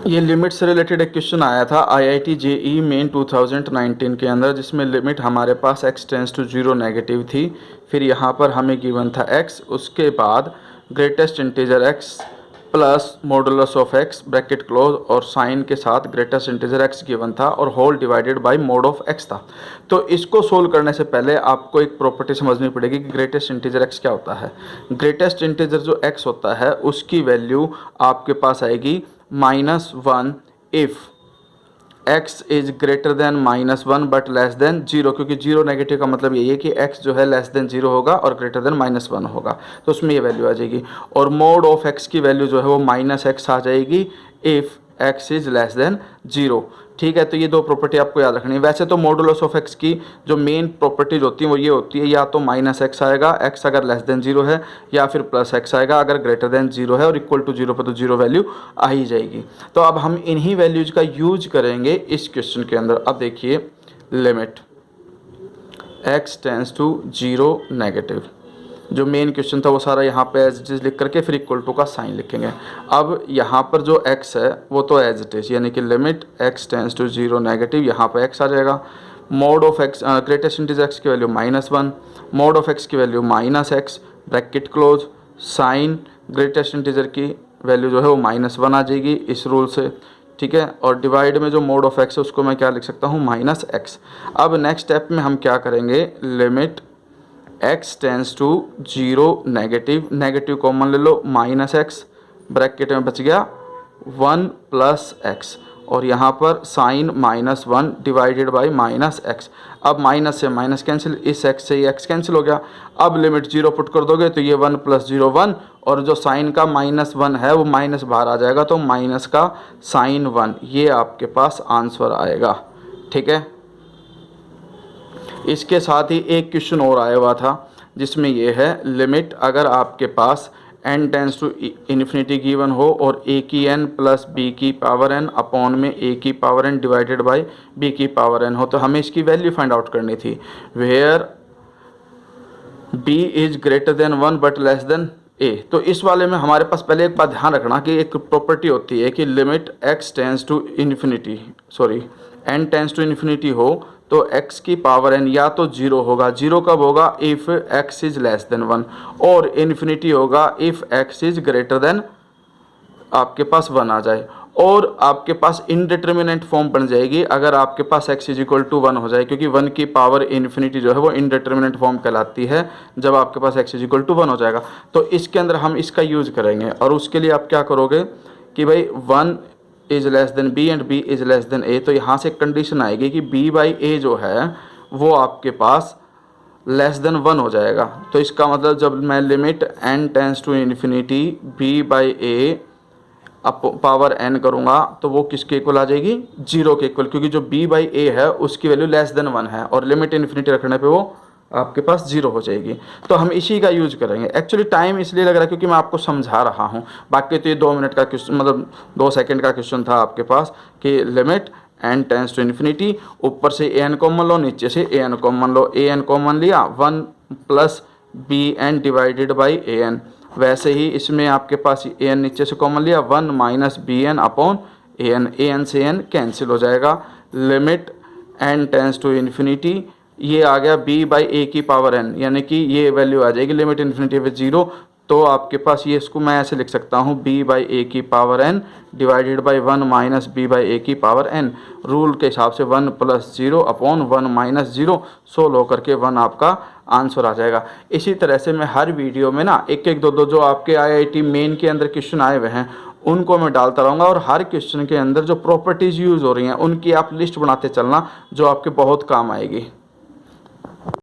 ये लिमिट से रिलेटेड एक क्वेश्चन आया था IIT JEE मेन 2019 के अंदर, जिसमें लिमिट हमारे पास x टेंस टू 0 नेगेटिव थी। फिर यहाँ पर हमें गिवन था x, उसके बाद greatest integer x plus modulus of x bracket close और साइन के साथ ग्रेटेस्ट इंटीजर x गिवन था और whole divided by mod of x था। तो इसको सोल्व करने से पहले आपको एक प्रॉपर्टी समझनी पड़ेगी कि ग्रेटेस्ट इंटीजर x क्या होता है। ग्रेटेस्ट इंटीजर जो x होता है उसकी वैल्यू आपके पास आएगी -1 if x is greater than -1 but less then 0, क्योंकि 0 नेगेटिव का मतलब यही है कि x जो है लेस देन 0 होगा और ग्रेटर देन -1 होगा, तो उसमें ये वैल्यू आ जाएगी। और मोड ऑफ x की वैल्यू जो है वो -x आ जाएगी if x is less than 0। ठीक है, तो ये दो प्रॉपर्टी आपको याद रखनी है। वैसे तो मॉडुलस ऑफ x की जो मेन प्रॉपर्टीज होती हैं वो ये होती है, या तो -x आएगा x अगर लेस देन 0 है, या फिर +x आएगा अगर ग्रेटर देन 0 है और इक्वल टू 0 पर तो 0 वैल्यू आ ही जाएगी। तो अब हम इन्हीं वैल्यूज का यूज करेंगे इस क्वेश्चन के अंदर। अब देखिए, limit x tends to 0 negative, जो मेन क्वेश्चन था वो सारा यहाँ पे एज इट इज़ लिख करके फिर इक्वल टू का साइन लिखेंगे। अब यहाँ पर जो x है वो तो एज इट इज़, यानी कि limit x tends to 0 negative, यहाँ पर x आ जाएगा। Mod of x, greatest integer x की वैल्यू -1, मोड ऑफ x की value -x bracket close, sine greatest integer की वैल्यू जो है वो -1 आ जाएगी इस रूल से। ठीक है, और डिवाइड में जो मोड ऑफ x है उसको मैं क्या लिख सकता हूँ, -x। अब नेक्स्ट स्टेप में हम क्या करेंगे, limit x tends to 0 negative, negative common ले लो, -x ब्रैकेट में बच गया 1 + x, और यहाँ पर साइन -1 डिवाइडेड बाई -x। अब माइनस से माइनस कैंसिल, इस x से ये x कैंसिल हो गया। अब लिमिट 0 पुट कर दोगे तो ये 1 + 0 1, और जो साइन का -1 है वो माइनस बाहर आ जाएगा, तो माइनस का साइन 1, ये आपके पास आंसर आएगा। ठीक है, इसके साथ ही एक क्वेश्चन और आया हुआ था जिसमें ये है, लिमिट अगर आपके पास n tends to infinity given हो और a की n प्लस b की पावर n अपॉन में a की power n divided by b की पावर n हो, तो हमें इसकी वैल्यू फाइंड आउट करनी थी। Where b is greater than 1 but less than a। तो इस वाले में हमारे पास पहले एक बात ध्यान रखना कि एक प्रॉपर्टी होती है कि limit x tends to infinity, sorry n tends to infinity हो तो x की पावर n या तो 0 होगा, 0 कब होगा, if x is less than 1, और इन्फिनिटी होगा if x is greater then आपके पास 1 आ जाए, और आपके पास इनडिटर्मिनेंट फॉर्म बन जाएगी अगर आपके पास x इज इक्वल टू 1 हो जाए, क्योंकि 1 की पावर इन्फिनिटी जो है वो इनडिटर्मिनेंट फॉर्म कहलाती है जब आपके पास x इज इक्वल टू 1 हो जाएगा। तो इसके अंदर हम इसका यूज़ करेंगे, और उसके लिए आप क्या करोगे कि भाई 1 is less than b and b is less than a, तो यहाँ से कंडीशन आएगी कि b/a जो है वो आपके पास लेस देन 1 हो जाएगा। तो इसका मतलब जब मैं limit n tends to infinity b/a power n करूँगा तो वो किसके इक्वल आ जाएगी, 0 के इक्वल, क्योंकि जो b/a है उसकी वैल्यू लेस देन 1 है और लिमिट इन्फिनिटी रखने पे वो आपके पास 0 हो जाएगी। तो हम इसी का यूज करेंगे। एक्चुअली टाइम इसलिए लग रहा है क्योंकि मैं आपको समझा रहा हूँ, बाकी तो ये 2 मिनट का क्वेश्चन, मतलब 2 सेकंड का क्वेश्चन था आपके पास कि limit n tends to infinity, ऊपर से an कॉमन लो, नीचे से an कॉमन लो, an कॉमन लिया 1 + bn डिवाइडेड बाई an। वैसे ही इसमें आपके पास an नीचे से कॉमन लिया 1 - bn अपॉन an से n कैंसिल हो जाएगा। Limit n tends to infinity, ये आ गया b/a की पावर n, यानी कि ये वैल्यू आ जाएगी लिमिट इन्फिनिटी पे 0, तो आपके पास ये, इसको मैं ऐसे लिख सकता हूँ b/a की power n divided by 1 - b/a की पावर n। रूल के हिसाब से 1 + 0 अपॉन 1 - 0 सोल्व होकर के 1 आपका आंसर आ जाएगा। इसी तरह से मैं हर वीडियो में ना एक एक दो जो आपके IIT मेन के अंदर क्वेश्चन आए हुए हैं उनको मैं डालता रहूँगा, और हर क्वेश्चन के अंदर जो प्रॉपर्टीज़ यूज़ हो रही हैं उनकी आप लिस्ट बनाते चलना, जो आपके बहुत काम आएगी।